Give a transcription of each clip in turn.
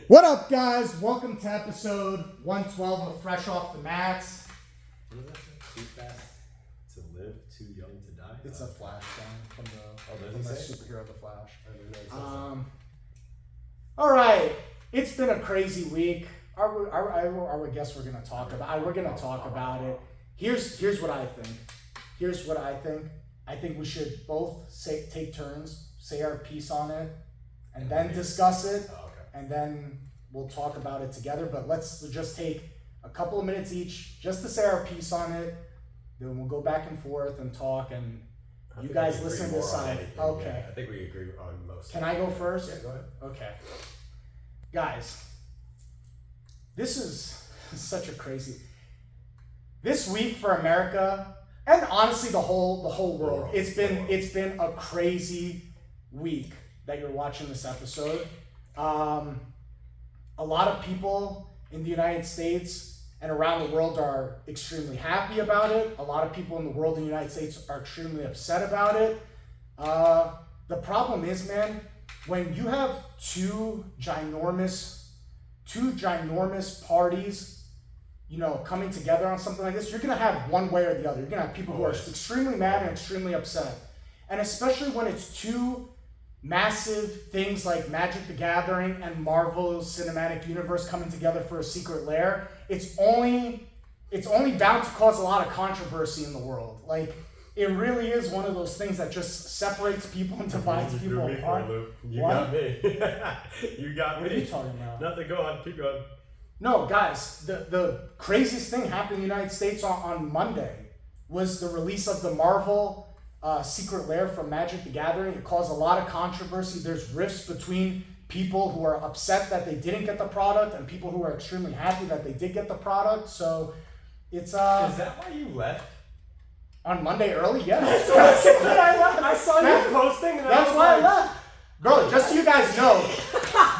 What up, guys? Welcome to episode 112 of Fresh Off the Mats. What does that say? Too fast to live, too young to die? It's a Flash song from the superhero, The Flash. All right, it's been a crazy week. I guess we're gonna talk about. We're gonna talk about it. Here's what I think. I think we should both take turns, say our piece on it, and then discuss it. Oh, okay. And then we'll talk about it together. But let's just take a couple of minutes each just to say our piece on it. Then we'll go back and forth and talk, and you guys listen to decide. Okay. Yeah, I think we agree on most. Can I go first? Yeah, go ahead. Okay. Guys, this is such a crazy. This week for America, and honestly the whole world, it's been a crazy week that you're watching this episode. A lot of people in the United States and around the world are extremely happy about it. A lot of people in the world in the United States are extremely upset about it. The problem is, man, when you have two ginormous parties, coming together on something like this, you're gonna have one way or the other. You're gonna have people who are extremely mad and extremely upset. And especially when it's two massive things like Magic the Gathering and Marvel's Cinematic Universe coming together for a secret lair, it's only bound to cause a lot of controversy in the world. Like, it really is one of those things that just separates people and divides people apart. You got me. You got me. What are you talking about? Nothing. Go on. Keep going. No, guys, the craziest thing happened in the United States on Monday was the release of the Marvel Secret Lair from Magic the Gathering. It caused a lot of controversy. There's rifts between people who are upset that they didn't get the product and people who are extremely happy that they did get the product. So it's Is that why you left? on Monday early, yeah. I saw you posting. And That's why I left. Bro, just so you guys know,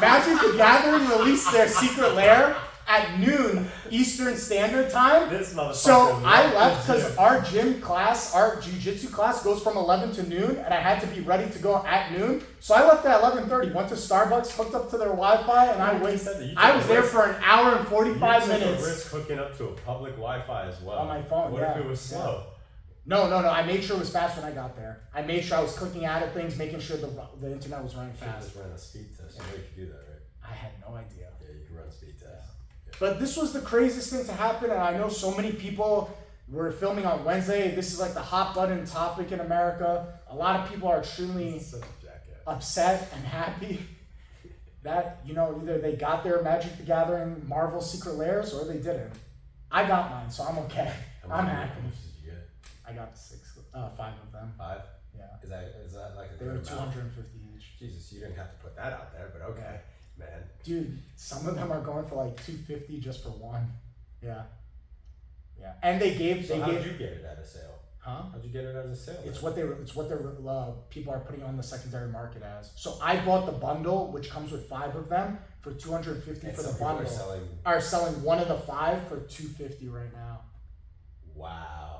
Magic the Gathering released their Secret Lair at noon Eastern Standard Time. This motherfucker. So I left because our gym class, our jiu-jitsu class goes from 11 to noon, and I had to be ready to go at noon. So I left at 11:30, went to Starbucks, hooked up to their Wi-Fi, and I was there for an hour and 45 minutes. You took a risk hooking up to a public Wi-Fi as well. On my phone, What yeah. if it was slow? No. I made sure it was fast when I got there. I made sure I was clicking out of things, making sure the internet was running You should fast. just ran a speed test. You know you could do that, right? I had no idea. Yeah, you can run speed tests. But this was the craziest thing to happen, and I know so many people were filming on Wednesday. This is like the hot button topic in America. A lot of people are extremely Such a jackass. upset and happy that, either they got their Magic the Gathering Marvel Secret Lairs or they didn't. I got mine, so I'm okay. I'm happy. How much did you get? I got 5 of them. 5? Yeah. Is that like a They were good amount? 250 each. Jesus, you didn't have to put that out there, but okay, man. Dude, some of them are going for like 250 just for one. Yeah. And they gave How'd you get it at a sale? Huh? How'd you get it at a sale? It's what people are putting on the secondary market as. So I bought the bundle, which comes with 5 of them, for 250 And for some the people bundle. are Are selling one of the 5 for 250 right now. Wow.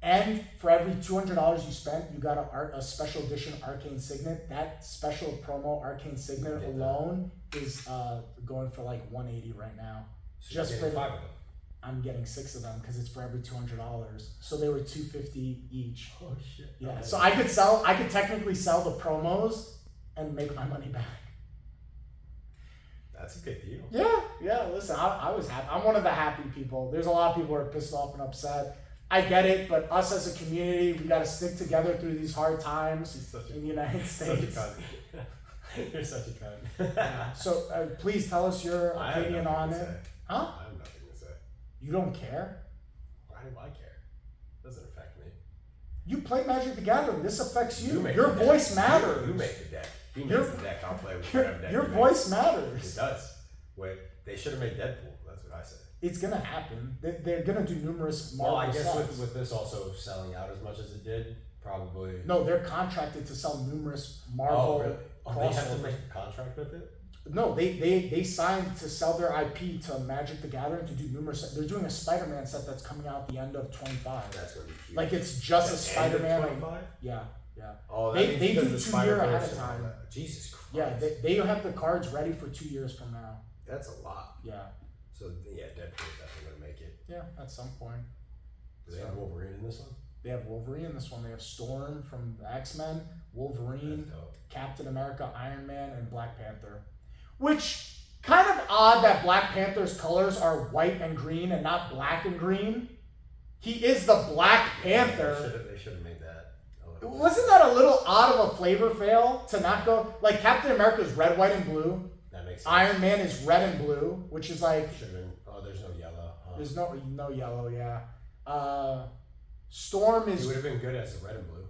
And for every $200 you spent, you got a special edition Arcane Signet. That special promo Arcane Signet alone is going for like $180 right now. So Just you're for getting 5 of them. I'm getting 6 of them because it's for every $200. So they were $250 each. Oh shit. Yeah. Okay. So I could technically sell the promos and make my money back. That's a good deal. Yeah. Listen, I was happy. I'm one of the happy people. There's a lot of people who are pissed off and upset. I get it, but us as a community, we got to stick together through these hard times in the United States. You're such a cunt. Yeah. So please tell us your opinion on it. Huh? I have nothing to say. You don't care? Why do I care? Doesn't affect me. You play Magic the Gathering. This affects you. make Your the deck. voice matters. You make the deck. He makes the deck. I'll play with whatever deck. Your he voice makes. matters. It does. Wait, they should have made Deadpool. That's what I said. It's gonna happen. They're gonna do numerous Marvel Well, I guess sets. with this also selling out as much as it did, probably. No, they're contracted to sell numerous Marvel Oh, really? Oh, they have to crossovers. make a contract with it? No, they signed to sell their IP to Magic the Gathering to do numerous. They're doing a Spider-Man set that's coming out at the end of 25. That's going to be huge. Like it's just a The end of Spider-Man. 25? Yeah, Yeah. Oh, that They- means they because do of the 2 year ahead Spider-Verse of and all time. that. Jesus Christ. Yeah, they have the cards ready for 2 years from now. That's a lot. Yeah. So yeah, Deadpool's definitely gonna make it. Yeah, at some point. Do they have Wolverine in this one? They have Wolverine in this one. They have Storm from the X-Men, Wolverine, That's dope. Captain America, Iron Man, and Black Panther. Which, kind of odd that Black Panther's colors are white and green and not black and green. He is the Black Panther. They should have made that. Wasn't that a little odd of a flavor fail to not go like Captain America is red, white, and blue. That makes sense. Iron Man is red and blue, which is like Should have been. Oh, there's no yellow. Huh? there's no yellow. Yeah. Storm He is would have been good as a red and blue.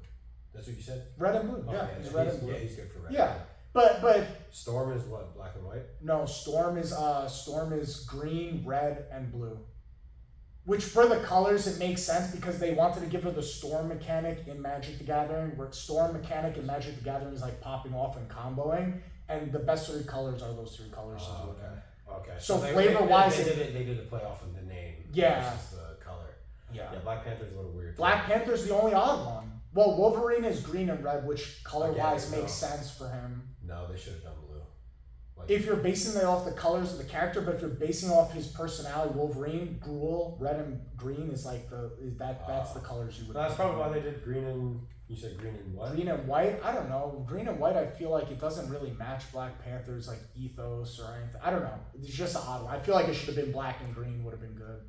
That's what you said. red and blue. Oh, Yeah, he's red and blue. Yeah, he's good for red. Yeah, and but blue. Storm is what? Black and white. no, Storm is green, red, and blue. Which for the colors it makes sense because they wanted to give her the storm mechanic in Magic the Gathering, where storm mechanic in Magic the Gathering is like popping off and comboing, and the best 3 colors are those 3 colors. she's Oh, looking at. okay. So they flavor-wise, they did a play off of the name. Yeah. Versus the color. Yeah. Yeah, Black Panther's a little weird. Black Panther's the only odd one. Well, Wolverine is green and red, which color-wise Again, makes no. sense for him. No, they should have done blue. Like, If you're basing it off the colors of the character, but if you're basing it off his personality, Wolverine, Gruel, red and green is like that's the colors you would. that's probably why they did green and you said green and what? Green and white, I don't know. Green and white, I feel like it doesn't really match Black Panther's like ethos or anything. I don't know. It's just an odd one. I feel like it should have been black and green. Would have been good.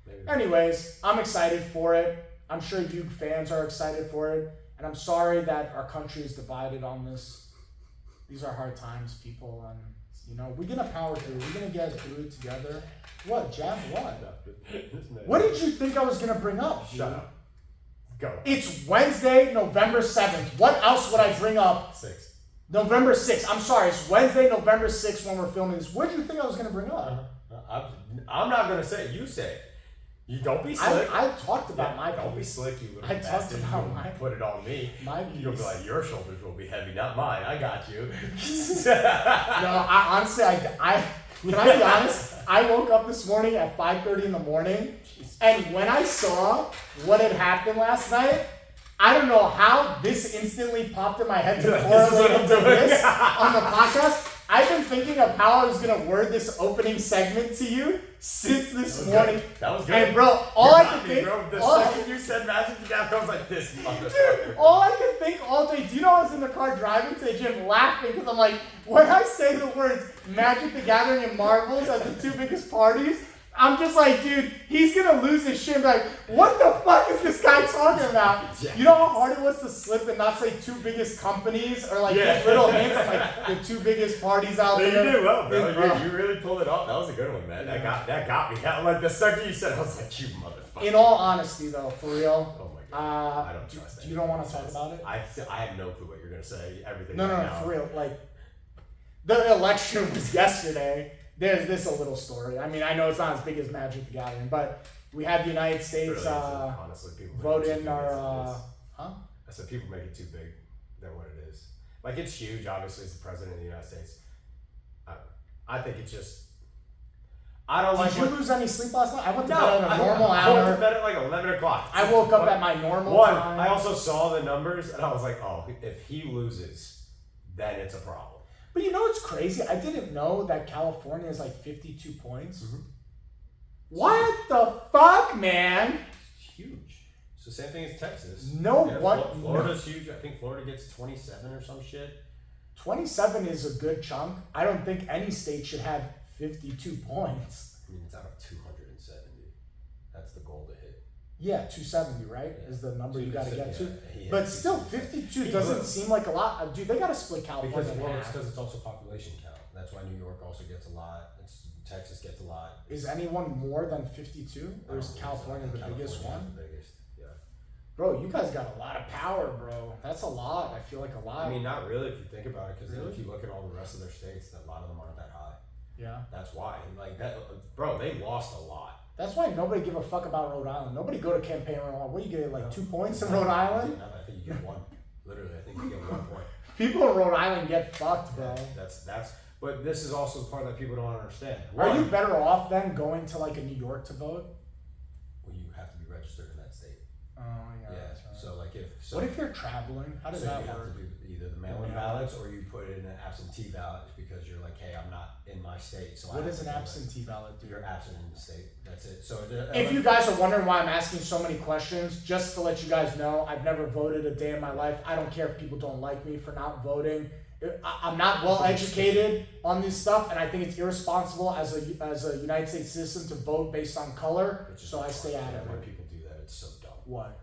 Maybe. Anyways, I'm excited for it. I'm sure you fans are excited for it, and I'm sorry that our country is divided on this. These are hard times, people, and we're gonna power through. We're gonna get through it together. What, Jab? What? What did you think I was gonna bring up? Shut up. Go. It's Wednesday, November 7th. What else would I bring up? 6. November 6th. I'm sorry. It's Wednesday, November 6th when we're filming this. What did you think I was going to bring up? I'm not gonna say it. You say it. You don't be slick. I talked about my Don't be piece. slick, you little I talked bastard. about You my- put it on me. My You'll be piece. like, your shoulders will be heavy, not mine. I got you. No, honestly, can I be honest? I woke up this morning at 5:30 in the morning, and when I saw what had happened last night, I don't know how this instantly popped in my head to This is what correlate I'm into doing. this on the podcast. I've been thinking of how I was gonna word this opening segment to you since this morning. That was good. And bro, all I could think, Bro, the all, second you said Magic the Gathering, I was like, this dude, motherfucker. all I could think all day. Do you know I was in the car driving to the gym laughing because I'm like, when I say the words Magic the Gathering and Marvels as the 2 biggest parties, I'm just like, dude, he's gonna lose his shit and be like, what the fuck is this guy talking about? Yeah. You know how hard it was to slip and not say 2 biggest companies or like Yeah. these little hints of like the 2 biggest parties out You there? did well, bro. Bro. You really pulled it off. That was a good one, man. Yeah. That got me. Like the second you said it, I was like, you motherfucker. In all honesty, though, for real. Oh my god. I don't do- trust you don't want to anything talk he about it? says. I have no clue what you're gonna say. Everything. No, right no, now. for real. Like, the election was yesterday. There's this a little story. I mean, I know it's not as big as Magic the Gathering, but we had the United It States really isn't, honestly, people vote make it too in big our. as it is. Huh? I said people make it too big than what it is. Like it's huge. Obviously, as the president of the United States. I think it's just. I don't like. Did you lose any sleep last night? I went to No, bed at a normal I went to hour. bed at like 11 o'clock. I woke up at my normal One, time. I also saw the numbers and I was like, oh, if he loses, then it's a problem. But you know what's crazy? I didn't know that California is like 52 points. Mhm. What the fuck, man? It's huge. It's the same thing as Texas. No one- Florida's huge. I think Florida gets 27 or some shit. 27 is a good chunk. I don't think any state should have 52 points. I mean, it's out of 270. That's the goal to hit. Yeah, 270, right? Is the number you got to get to. Yeah, But still, 52 He doesn't blew. seem like a lot. Dude, they got to split California Because in well, it's half. because it's also population count. That's why New York also gets a lot. Texas gets a lot. Is anyone more than 52? Or is I don't California think so. the biggest California's one? the biggest. Yeah. Bro, you guys got a lot of power, bro. That's a lot. I feel like a lot. I mean, not really if you think about it, because Really? if you look at all the rest of their states, a lot of them aren't that high. Yeah. That's why. Like that, bro. They lost a lot. That's why nobody give a fuck about Rhode Island. Nobody go to campaign Rhode Island. What, you get like 2 points in Rhode Island? No, I think you get one. Literally, I think you get 1 point. People in Rhode Island get fucked, bro. That's. But this is also the part that people don't understand. Are you One, better off then going to like a New York to vote? well, you have to be registered in that state. Oh yeah. Yeah. That's right. So like if What if you're traveling? How does so that you have work? to do either the mail-in Yeah. ballots or you put in an absentee ballot because you're like, hey, I'm not in my state, so I What have does to an fill it. absentee ballot do? You're absent in the state. That's it. So If you guys are wondering why I'm asking so many questions, just to let you guys know, I've never voted a day in my life. I don't care if people don't like me for not voting. I'm not well educated on this stuff, and I think it's irresponsible as a United States citizen to vote based on color. Which is So I stay out of when it. people do that, it's so dumb. What?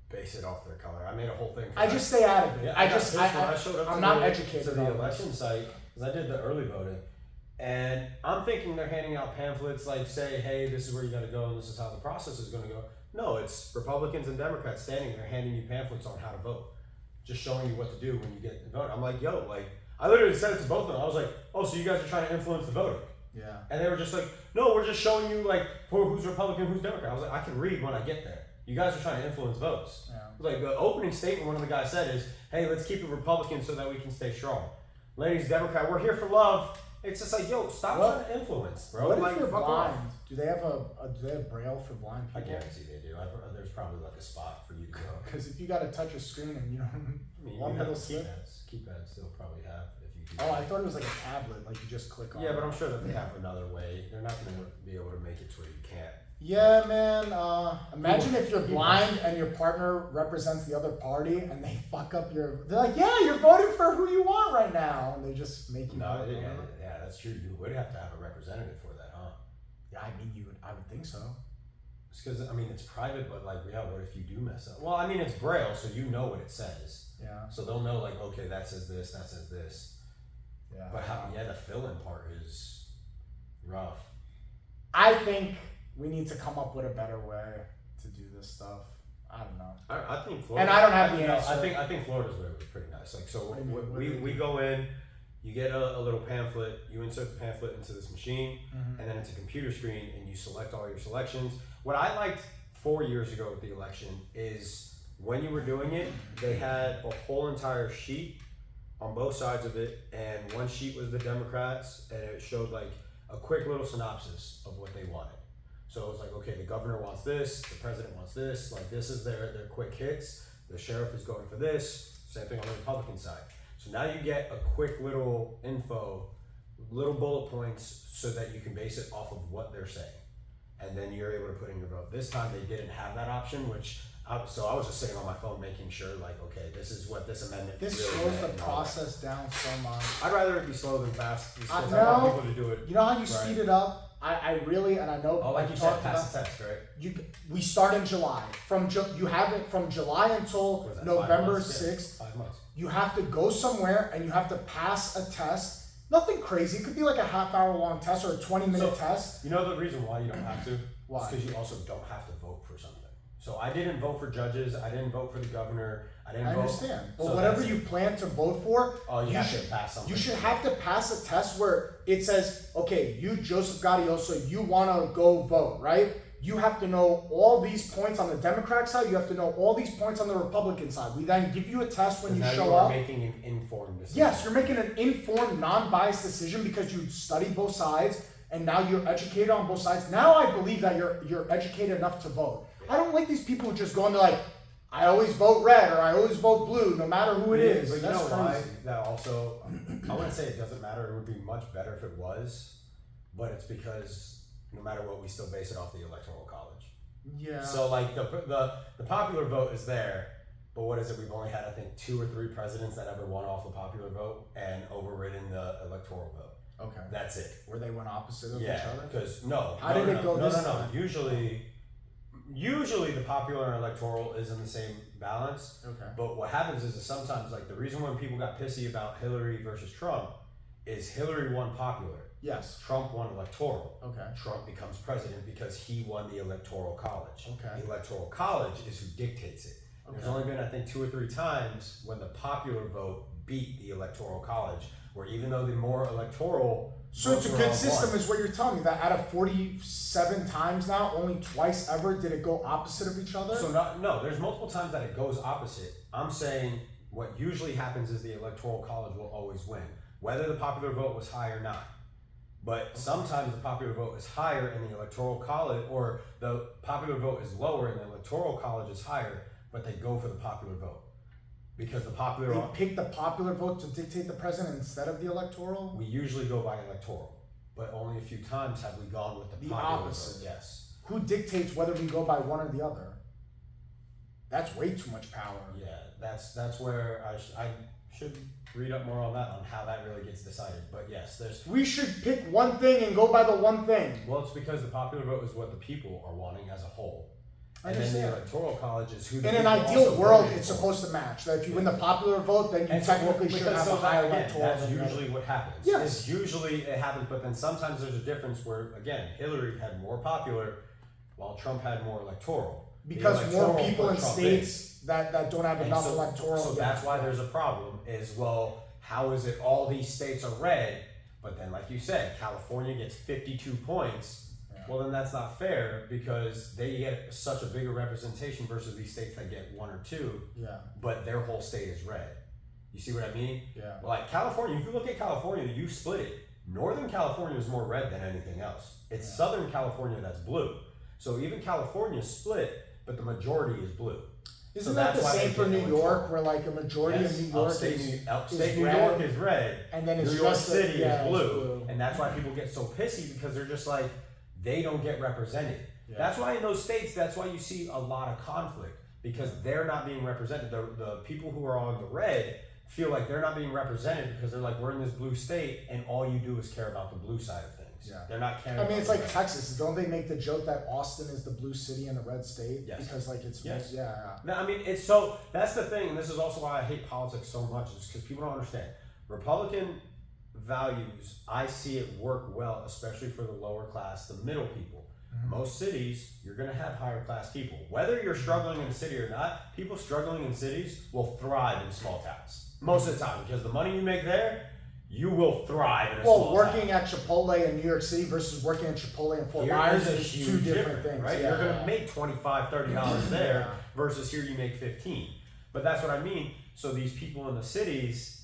Base it off their color. I made a whole thing. I just stay out of it. Yeah, I got just pissed when I showed up I'm to not the, educated to the on this. election site because I did the early voting, and I'm thinking they're handing out pamphlets like say, hey, this is where you got to go and this is how the process is going to go. No, it's Republicans and Democrats standing there handing you pamphlets on how to vote, just showing you what to do when you get the vote. I'm like, yo, like I literally said it to both of them. I was like, oh, so you guys are trying to influence the voting? Yeah. And they were just like, no, we're just showing you like who's Republican, who's Democrat. I was like, I can read when I get there. You guys are trying to influence votes. Yeah. Like the opening statement, one of the guys said is, hey, let's keep it Republican so that we can stay strong. Ladies, Democrat, we're here for love. It's just like, yo, stop What? trying to influence, bro. What like, if you're fuck blind? off. Do they have do they have braille for blind I people? guarantee they do. There's probably like a spot for you to go. Because if you got to touch a screen and you don't, I mean, one you have little slip. keypads still probably have if you do. Oh, I thought it was like a tablet, like you just click on. Yeah, it. but I'm sure that they have another way. They're not going to be able to make it to where you can't. Yeah, man. Imagine if you're People- blind and your partner represents the other party and they fuck up your. They're like, yeah, you're voting for who you want right now, and they just make you. No, vote yeah, for it. yeah, that's true. You would have to have a representative for that, huh? Yeah, I mean, I would think so. It's because I mean it's private, but like, yeah, what if you do mess up? Well, I mean it's braille, so you know what it says, Yeah. so they'll know like, okay, that says this, that says this. Yeah. But the fill-in part is rough. I think we need to come up with a better way to do this stuff. I don't know. I think Florida. And I don't have the no, answer. I think Florida's way was pretty nice. Like so, What do you mean? What do we you go in, you get a little pamphlet, you insert the pamphlet into this machine, Mhm. and then it's a computer screen, and you select all your selections. What I liked 4 years ago with the election is when you were doing it, they had a whole entire sheet on both sides of it, and one sheet was the Democrats, and it showed like a quick little synopsis of what they wanted. So it was like, okay, the governor wants this, the president wants this, like this is their quick hits, the sheriff is going for this, same thing on the Republican side. So now you get a quick little info, little bullet points so that you can base it off of what they're saying. And then you're able to put in your vote. This time they didn't have that option, so I was just sitting on my phone making sure like, okay, this is what this amendment This really slows meant the and all that. process down so much. I'd rather it be slow than fast just 'cause I No. want people to do it. You know how you Right. speed it up? I really, and I know. Oh, like I've you said, talked pass about- the test, right? we start in July. You have it from July until What is that, 5 November months? Yeah, 6th. 5 months. You have to go somewhere and you have to pass a test. Nothing crazy. It could be like a half-hour long test or a 20-minute So- test. You know the reason why you don't have to? Why? It's because you also don't have to vote for something. So I didn't vote for judges. I didn't vote for the governor. I didn't I vote. understand. But So whatever that's you plan to vote for, Oh, you you have should to pass something. You should have to pass a test where it says, okay, you, Joseph Gaudioso, you want to go vote, right? You have to know all these points on the Democratic side. You have to know all these points on the Republican side. We then give you a test when you now show you are up. making an informed decision. Yes, you're making an informed, non-biased decision because you study both sides and now you're educated on both sides. Now I believe that you're educated enough to vote. I don't like these people who just go and they're like, I always vote red or I always vote blue, no matter who it is. But you That's know why? crazy. That also, I wouldn't say it doesn't matter. It would be much better if it was, but it's because no matter what, we still base it off the electoral college. Yeah. So like the popular vote is there, but what is it? We've only had I think 2 or 3 presidents that ever won off the popular vote and overridden the electoral vote. Okay. That's it. Where they went opposite of each Yeah, other? because How did it go this time? Usually the popular and electoral is in the same balance. Okay. But what happens is that sometimes, like the reason when people got pissy about Hillary versus Trump is Hillary won popular, Yes. Trump won electoral. Okay. Trump becomes president because he won the electoral college. Okay. The electoral college is who dictates it. There's Okay. only been, I think, 2 or 3 times when the popular vote beat the electoral college, where even though the more electoral So it's a votes were good all system, won. is what you're telling me. That out of 47 times now, only twice ever did it go opposite of each other? So no, there's multiple times that it goes opposite. I'm saying what usually happens is the electoral college will always win, whether the popular vote was high or not. But sometimes the popular vote is higher in the electoral college, or the popular vote is lower and the electoral college is higher, but they go for the popular vote. Because the popular They pick the popular vote to dictate the president instead of the electoral? we usually go by electoral, but only a few times have we gone with the The popular opposite. vote. Yes. Who dictates whether we go by one or the other? That's way too much power. Yeah, that's where I should read up more on that, on how that really gets decided. But yes, there's We should pick one thing and go by the one thing. well, it's because the popular vote is what the people are wanting as a whole. I And then the understand. electoral college is who the In an people ideal also world, voted it's for. supposed to match. That if you win the popular vote, then you And so, technically should because have a so higher again, electoral. that's than the other. usually what happens. Yes. It's usually it happens, but then sometimes there's a difference where, again, Hillary had more popular, while Trump had more electoral. The Because more electoral people put in Trump states that don't have And enough so, electoral. So yeah. that's why there's a problem. Is well, how is it all these states are red, but then like you said, California gets 52 points. Yeah. Well, then that's not fair because they get such a bigger representation versus these states that get 1 or 2, Yeah, but their whole state is red. You see what I mean? yeah. Like California, if you look at California, you split it. Northern California is more red than anything else. It's Yeah. Southern California that's blue. So even California is split, but the majority is blue. Isn't So that the that's why same they for get New the York, electoral. where like a majority Yes, of New York upstate is New red, York is red, and then it's New York just City yeah, is it's blue, and that's why people get so pissy because they're just like they don't get represented. Yeah. That's why in those states, that's why you see a lot of conflict because they're not being represented. The people who are on the red feel like they're not being represented because they're like we're in this blue state, and all you do is care about the blue side of things. Yeah. They're not caring. I mean, about it's the like red. Texas. Don't they make the joke that Austin is the blue city and the red state? Yes. Because like it's Yes. yeah. No, I mean, it's so that's the thing, and this is also why I hate politics so much, is because people don't understand. Republican values, I see it work well, especially for the lower class, the middle people. Most cities, you're going to have higher class people. Whether you're struggling in a city or not, people struggling in cities will thrive in small towns most of the time because the money you make there, you will thrive in a Well, small working town. at Chipotle in New York City versus working at Chipotle in Fort Here Myers is a is huge two different difference, things. right? Yeah. You're going to make $25, $30 there Yeah. versus here you make 15. But that's what I mean. So these people in the cities,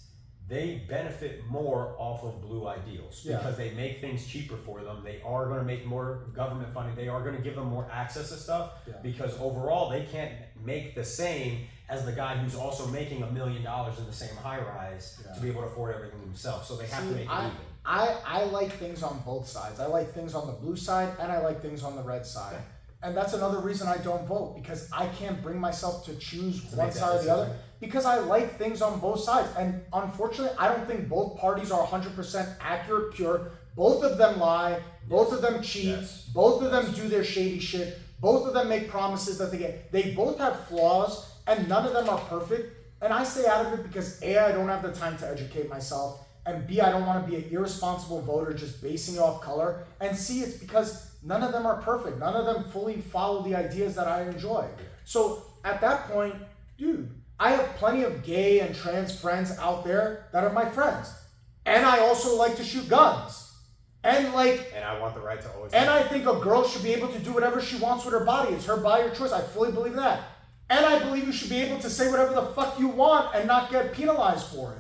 they benefit more off of blue ideals Yeah. because they make things cheaper for them. They are going to make more government funding. They are going to give them more access to stuff Yeah. because overall they can't make the same as the guy who's also making $1 million in the same high rise Yeah. to be able to afford everything himself. So they have to See, make it even. I like things on both sides. I like things on the blue side and I like things on the red side. And that's another reason I don't vote because I can't bring myself to choose To one make that side or the other decision. because I like things on both sides. And unfortunately, I don't think both parties are 100% accurate, pure. Both of them lie. Both of them cheat. Yes. Both of them do their shady shit. Both of them make promises that they get. They both have flaws and none of them are perfect. And I stay out of it because A, I don't have the time to educate myself. And B, I don't want to be an irresponsible voter just basing it off color. And C, it's because none of them are perfect. None of them fully follow the ideas that I enjoy. So at that point, dude, I have plenty of gay and trans friends out there that are my friends. And I also like to shoot guns. And like, And I want the right to always. and I think a girl should be able to do whatever she wants with her body. It's her body, her choice. I fully believe that. And I believe you should be able to say whatever the fuck you want and not get penalized for it.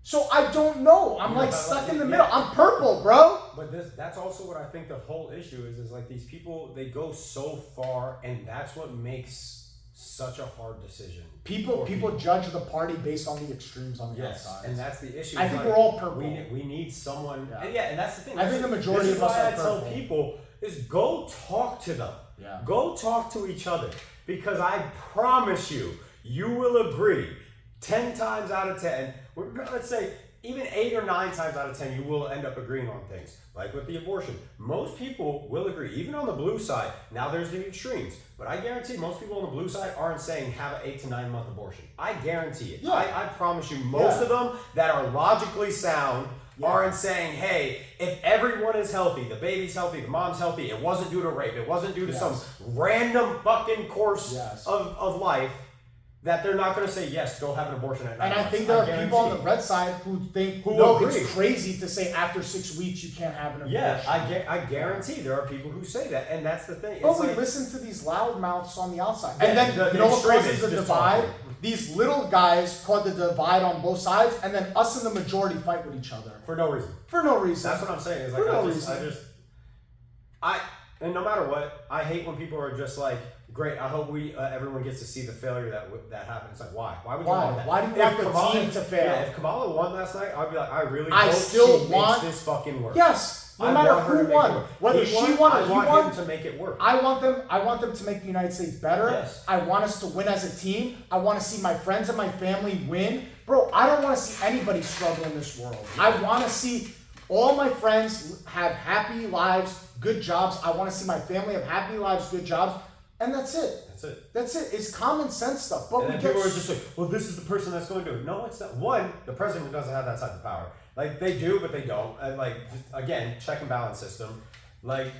So I don't know. I'm Yeah, like but stuck like, in the yeah. middle. I'm purple, bro. But that's also what I think the whole issue is like these people, they go so far, and that's what makes such a hard decision. People for judge the party based on the extremes on the Yes, outside. and that's the issue. I It's think like, we're all purple. We need someone, Yeah. and that's the thing. I think the majority this is of us why are I tell purple. people is go talk to them. Yeah. Go talk to each other because I promise you, you will agree. 10 times out of 10, let's say even 8 or 9 times out of 10, you will end up agreeing on things. Like with the abortion, most people will agree, even on the blue side. Now there's the extremes, but I guarantee most people on the blue side aren't saying have an 8 to 9 month abortion. I guarantee it. Yeah. I promise you, most Yeah. of them that are logically sound aren't saying, hey, if everyone is healthy, the baby's healthy, the mom's healthy, it wasn't due to rape, it wasn't due to Yes. some random fucking course Yes. of life, that they're not going to say, yes, go have an abortion at 9 And I months. think there are people on the guarantee. red side who think, Who no, agree. it's crazy to say after 6 weeks you can't have an abortion. Yeah, I guarantee there are people who say that, and that's the thing. But It's we like, listen to these loudmouths on the outside. Yeah, And then, the you know what causes extremists the just divide? talking. these little guys called the divide on both sides, and then us in the majority fight with each other For no reason. for no reason. That's what I'm saying. Is For like no I reason. and no matter what, I hate when people are just like, great. I hope everyone gets to see the failure that happened. It's like, why? Why would you Why? want that? Why do you If want the team to fail? Yeah, if Kamala won last night, I'd be like, I really I hope still she want- makes this fucking work. Yes, no I matter want her to who make it won, work. whether He she won or I he want won. him to make it work. I want them to make the United States better. Yes. I want us to win as a team. I want to see my friends and my family win. Bro, I don't want to see anybody struggle in this world. I want to see all my friends have happy lives, good jobs. I want to see my family have happy lives, good jobs. And that's it. That's it. That's it. It's common sense stuff. But And we then get people are just like, well, this is the person that's going to do it. No, it's not. One, the president doesn't have that type of power. Like, they do, but they don't. And, like, just, again, check and balance system. Like,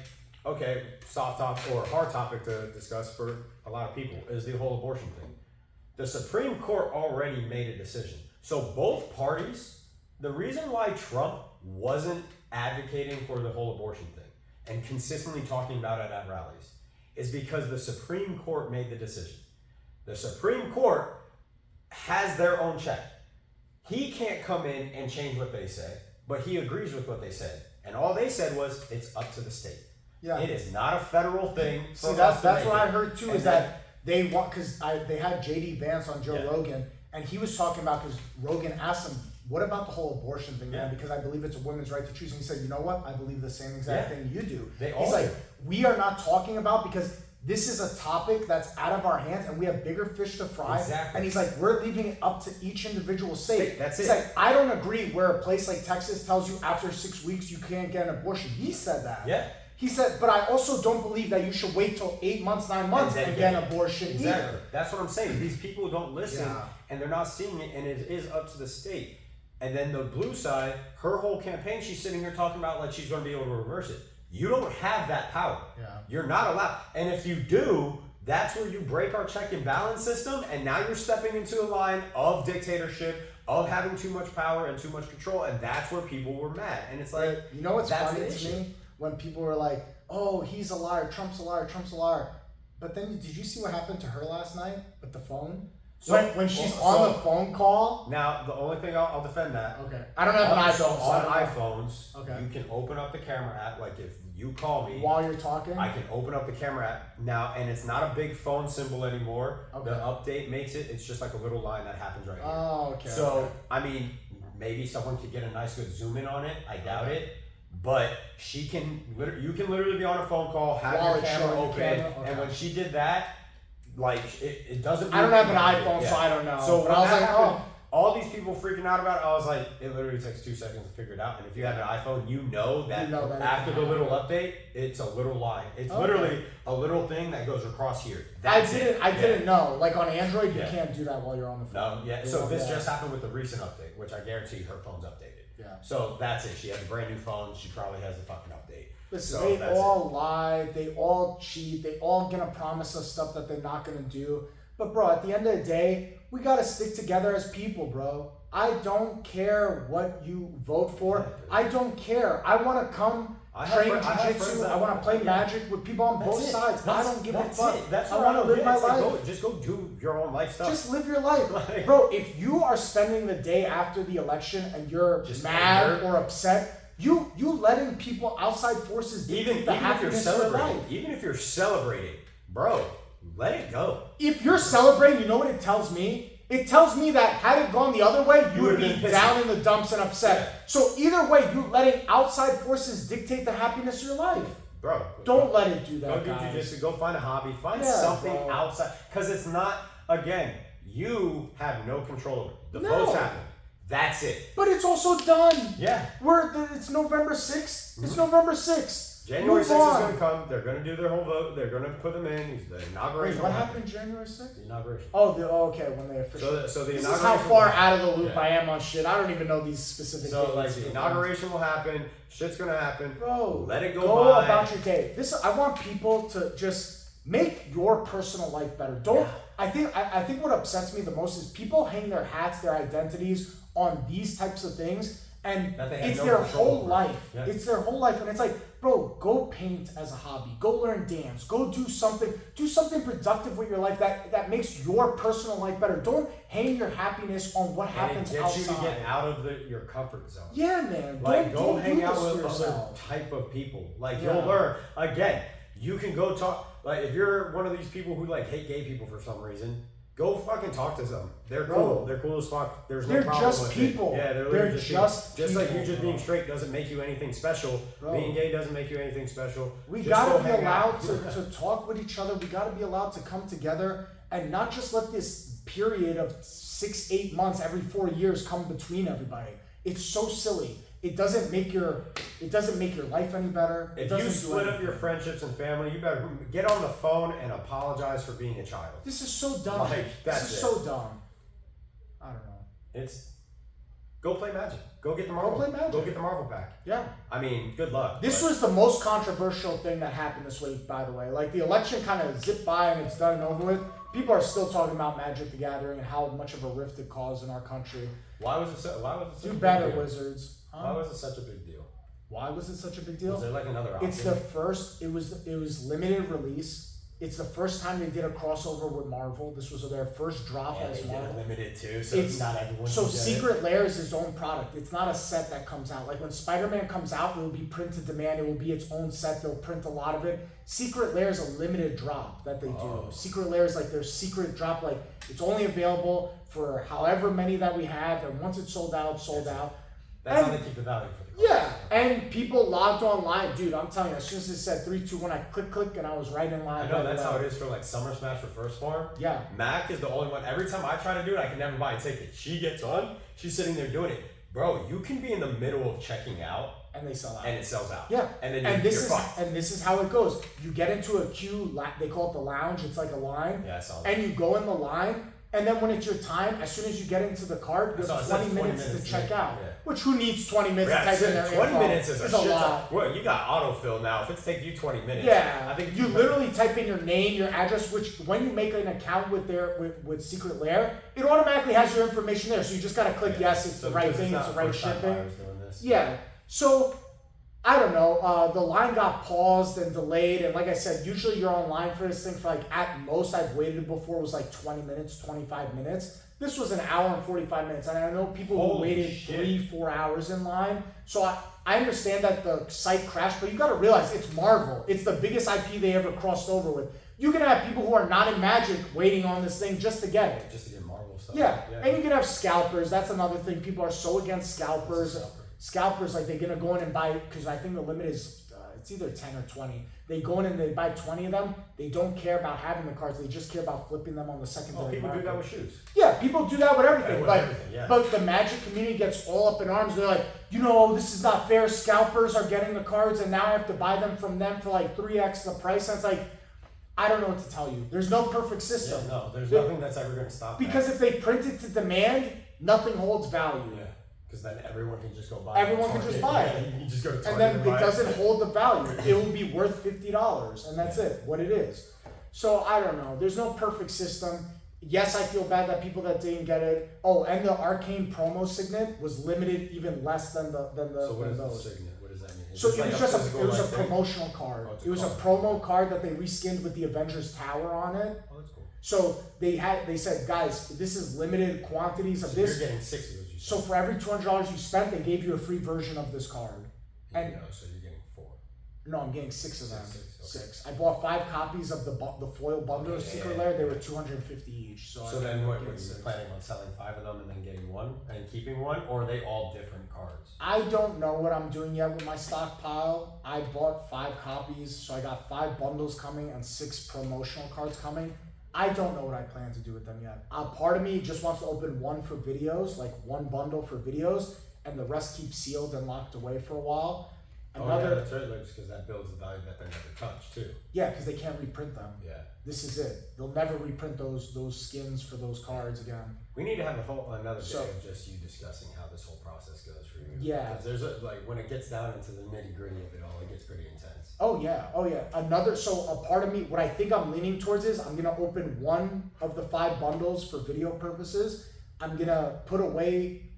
okay, soft topic or hard topic to discuss for a lot of people is the whole abortion thing. The Supreme Court already made a decision. So both parties, the reason why Trump wasn't advocating for the whole abortion thing and consistently talking about it at rallies is because the Supreme Court made the decision. The Supreme Court has their own check. He can't come in and change what they say, but he agrees with what they said. And all they said was, it's up to the state. Yeah. It is not a federal thing. For See, that's us to make what I it. heard too. And Is that they want because they had JD Vance on Joe Yeah. Rogan, and he was talking about because Rogan asked him, "What about the whole abortion thing, man? Yeah. Because I believe it's a woman's right to choose." And he said, "You know what? I believe the same exact Yeah. thing you do." They He's all like, do. "We are not talking about because." This is a topic that's out of our hands, and we have bigger fish to fry. Exactly. And he's like, we're leaving it up to each individual state. That's He's it. like, I don't agree where a place like Texas tells you after 6 weeks you can't get an abortion. He said that. Yeah. He said, but I also don't believe that you should wait till 8 months, 9 months then and get get an it. abortion Exactly. either. That's what I'm saying. These people don't listen Yeah. and they're not seeing it, and it is up to the state. And then the blue side, her whole campaign, she's sitting here talking about like she's going to be able to reverse it. You don't have that power. Yeah. You're not allowed. And if you do, that's where you break our check and balance system, and now you're stepping into a line of dictatorship, of having too much power and too much control, and that's where people were mad. And it's like, You know what's that's funny the to issue. me? When people were like, oh, he's a liar, Trump's a liar, Trump's a liar. But then did you see what happened to her last night with the phone? So- when she's so- on the phone call. Now, the only thing I'll defend that. Okay. I don't have an iPhone. So so I on don't know. iPhones, Okay. you can open up the camera app. Like if you call me, While you're talking. I can open up the camera app now, and it's not a big phone symbol anymore. Okay. The update makes it. It's just like a little line that happens right here. Oh, okay. So okay. I mean, maybe someone could get a nice good zoom in on it. I doubt it. But she can. You can literally be on a phone call, have While your it's camera showing the open, camera? and Okay. when she did that, like it doesn't. I don't have an mean- iPhone, Yeah. so I don't know. So but when I was that like, happened, oh. all these people freaking out about it, I was like, it literally takes 2 seconds to figure it out. And if you have an iPhone, you know that, You know that it after can the little happen. update, it's a little line. It's Okay. literally a little thing that goes across here. I That's didn't. it. I Yeah. didn't know. Like on Android, you Yeah. can't do that while you're on the phone. No, yeah. They So won't this let just it. happened with the recent update, which I guarantee her phone's updated. Yeah. So that's it. She has a brand new phone. She probably has the fucking update. Listen, So they that's all lie. They all cheat. They all gonna promise us stuff that they're not gonna do. But bro, at the end of the day, we gotta stick together as people, bro. I don't care what you vote for. I don't care. I want to come I have train fri- I have friends jiu-jitsu. that- I want to play yeah. magic with people on both That's it. sides. I That's- don't give a that's fuck. it. That's I where want to I'm live at. my It's like, life. just go do your own life stuff. Just live your life. Like- Bro, if you are spending the day after the election and you're Just mad anger. or upset, you letting people outside forces even dictate the if you're happiness of your celebrating, life. even if you're celebrating, bro, let it go. If you're celebrating, you know what it tells me? It tells me that had it gone the other way, you would would've be been pissy. down in the dumps and upset. Yeah. So either way, you letting outside forces dictate the happiness of your life. Bro, Don't let it do go that, do guys. jujitsu. Go find a hobby. Find Yeah, something bro. outside, because it's not. Again, you have no control over it. The No. votes happen. That's it. But it's also done. Yeah. It's November 6th. It's November 6th. January Move 6th is on. going to come. They're going to do their whole vote. They're going to put them in. The inauguration. Wait, what will happen. happened January 6th? The inauguration. Okay, when they officially. So the This is inauguration. how far will happen. out of the loop Yeah. I am on shit. I don't even know these specific So dates. like the inauguration will happen. Shit's going to happen. Bro, Let it go go by. about your day. I want people to just make your personal life better. Don't. Yeah. I think what upsets me the most is people hang their hats, their identities on these types of things, And That they have it's no their control whole over. life. Yeah. It's their whole life, and it's like, bro, go paint as a hobby. Go learn dance. Go do something. Do something productive with your life that makes your personal life better. Don't hang your happiness on what And happens it gets you outside. to get out of your comfort zone. Yeah, man. Like, go don't hang do out this to with other yourself. type of people. Like, Yeah. you'll learn. Again, you can go talk. Like, if you're one of these people who like hate gay people for some reason, go fucking talk to them. They're Bro. cool. They're cool as fuck. There's no They're problem just with people. it. Yeah, they're They're literally just people. Just like you people, just bro. being straight doesn't make you anything special. Bro. Being gay doesn't make you anything special. We Just gotta go be hang allowed out. to talk with each other. We gotta be allowed to come together and not just let this period of 6-8 months every 4 years come between everybody. It's so silly. It doesn't make your life any better. It If doesn't you do split up anything. your friendships and family, you better get on the phone and apologize for being a child. This is so dumb. Like, that's this is it. so dumb. I don't know. It's go play Magic. Go get the Marvel. play Magic. Go get the Marvel pack. Yeah. I mean, good luck. This but- was the most controversial thing that happened this week, by the way. Like, the election kind of zipped by and it's done and over with. People are still talking about Magic the Gathering and how much of a rift it caused in our country. Why was it such Do a better, big deal? Wizards. Why was it such a big deal? Why was it such a big deal? Was there like another option? It's the first. It was limited release. It's the first time they did a crossover with Marvel. This was their first drop and as they did Marvel. it limited too, so It's not everyone. So can get Secret Lair is its own product. It's not a set that comes out. Like when Spider-Man comes out, it will be print to demand. It will be its own set. They'll print a lot of it. Secret Lair is a limited drop that they do. Oh. Secret Lair is like their secret drop. Like it's only available for however many that we have, and once it's sold out, sold out. That's And- how they keep the value for the cards. Yeah, and people logged online, dude. I'm telling you, as soon as it said 3, 2, 1, I click, and I was right in line. I know right that's away. how it is for like Summer Smash for First Form. Yeah, Mac is the only one. Every time I try to do it, I can never buy a ticket. She gets on. She's sitting there doing it. Bro, you can be in the middle of checking out and they sell out. and it sells out. Yeah, And then and you're this fucked. is how it goes. You get into a queue. They call it the lounge. It's like a line, Yeah, I saw that. and you go in the line. And then when it's your time, as soon as you get into the card, you I saw have it says 20 minutes to 20 check minutes, out. yeah. Which who needs 20 minutes Yeah, to type in their 20 info? minutes is a It's shit lot. ton. Well, you got autofill now. If it's taking you 20 minutes, Yeah, I think you literally type in your name, your address, which when you make an account with with Secret Lair, it automatically has your information there. So you just gotta click yes, it's So the right because thing, not it's the right first-time shipping. buyers doing this. Yeah. So I don't know. The line got paused and delayed, and like I said, usually you're online for this thing for like at most I've waited before was like 20 minutes, 25 minutes. This was an hour and 45 minutes, and I know people who Holy waited shit. 3-4 hours in line. So I understand that the site crashed, but you got to realize it's Marvel. It's the biggest IP they ever crossed over with. You can have people who are not in Magic waiting on this thing just to get it. Just to get Marvel stuff. Yeah, and you can have scalpers. That's another thing. People are so against scalpers. What's a scalper? Scalpers, like they're gonna go in and buy, because I think the limit is it's either 10 or 20. They go in and they buy 20 of them. They don't care about having the cards. They just care about flipping them on the secondary Oh, people market. do that with shoes. Yeah, people do that with everything. Yeah, with but everything, yeah. but the Magic community gets all up in arms. They're like, this is not fair. Scalpers are getting the cards, and now I have to buy them from them for like 3x the price. And it's like, I don't know what to tell you. There's no perfect system. Yeah, no, there's They- nothing that's ever going to stop Because if they print it to demand, nothing holds value. that. Yeah, because then everyone can just go buy Everyone can just buy it. Yeah, you can just go to Target And then and it buy doesn't hold the value. It will be worth $50, and that's it, what it is. So I don't know. There's no perfect system. Yes, I feel bad that people that didn't get it. Oh, and the Arcane promo signet was limited even less than So what than is the those. signet? What does that mean? Is So this it like was just physical, it was a like, thing? promotional card. Oh, it's a It was a card. promo card that they reskinned with the Avengers Tower on it. Oh, that's cool. So they said, guys, this is limited quantities of So this. you're getting 6 of those. You So said. for every $200 you spent, they gave you a free version of this card. and- so you're getting 4. No, I'm getting 6 of them. Six, okay. I bought 5 copies of the foil bundle of Okay, Secret yeah, Lair. yeah, They yeah. were $250 each. So So I then ended what? up Were getting you 6. planning on selling 5 of them and then getting 1 and keeping 1, or are they all different cards? I don't know what I'm doing yet with my stockpile. I bought 5 copies, so I got 5 bundles coming and 6 promotional cards coming. I don't know what I plan to do with them yet. Part of me just wants to open 1 for videos, like 1 bundle for videos, and the rest keep sealed and locked away for a while. Oh yeah, that's right. Because that builds the value that they're never touched too. Yeah, because they can't reprint them. Yeah. This is it. They'll never reprint those skins for those cards again. We need to have another day So- of just you discussing how this whole process goes for you. Yeah. Because there's when it gets down into the nitty gritty of it all, it gets pretty intense. Oh yeah. So a part of me, what I think I'm leaning towards is I'm gonna open 1 of the 5 bundles for video purposes. I'm gonna put away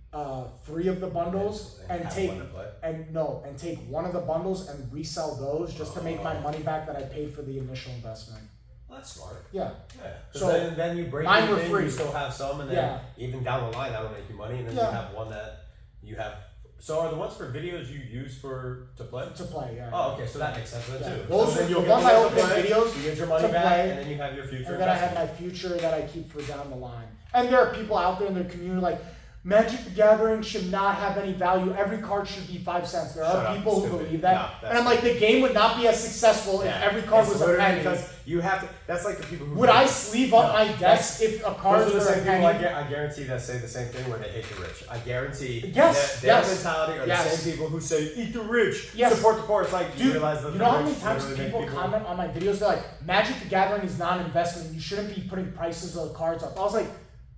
3 of the bundles And and have take one to play? and take one of the bundles and resell those just to make my money back that I paid for the initial investment. Well, that's smart. Yeah. Yeah. So, So then you break mine were even, free. you still have some, and then Yeah. even down the line that'll make you money, and then Yeah. you have one that you have. So are the ones for videos you use to play? To play, yeah. Oh, okay, so that makes sense then Yeah. too. Those So then are you'll the get ones I to open play, videos you get your money to back, play, and then you have your future. And then I have investment. my future that I keep for down the line. And there are people out there in the community like, Magic the Gathering should not have any value. Every card should be 5 cents. There Shut are up, people who stupid. believe that. No, that's and I'm like, the game would not be as successful if every card It's was a literally penny. because you have to. That's like the people who. Would I sleeve up No, my that's- desk if a card Those are the was a same people penny? I guarantee that say the same thing where they hate the rich. I guarantee Yes, their yes, mentality are yes. the same people who say eat the rich, Yes. support the poor. It's like, do you Dude, realize that you the know how rich many times literally make people comment on my videos? They're like, Magic the Gathering is not an investment. You shouldn't be putting prices of the cards up. I was like,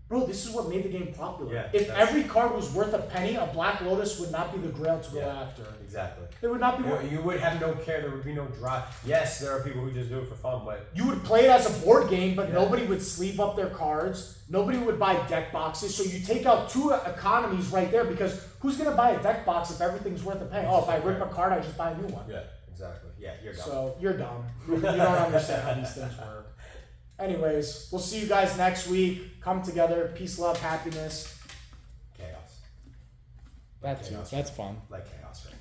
bro, this is what made the game popular. Yeah, if that's- every card was worth a penny, a Black Lotus would not be the grail to go Yeah. after. Exactly. It would not be. You would have no care. There would be no drive. Yes, there are people who just do it for fun, but You would play it as a board game, but Yeah. nobody would sleeve up their cards. Nobody would buy deck boxes. So you take out 2 economies right there because who's gonna buy a deck box if everything's worth a penny? Oh, if I rip a card, I just buy a new one. yeah, exactly. Yeah, you're dumb. So you're dumb. You don't understand how these things work. Anyways, we'll see you guys next week. Come together. Peace, love, happiness. Chaos. That's Chaos. That's fun. Like chaos, right?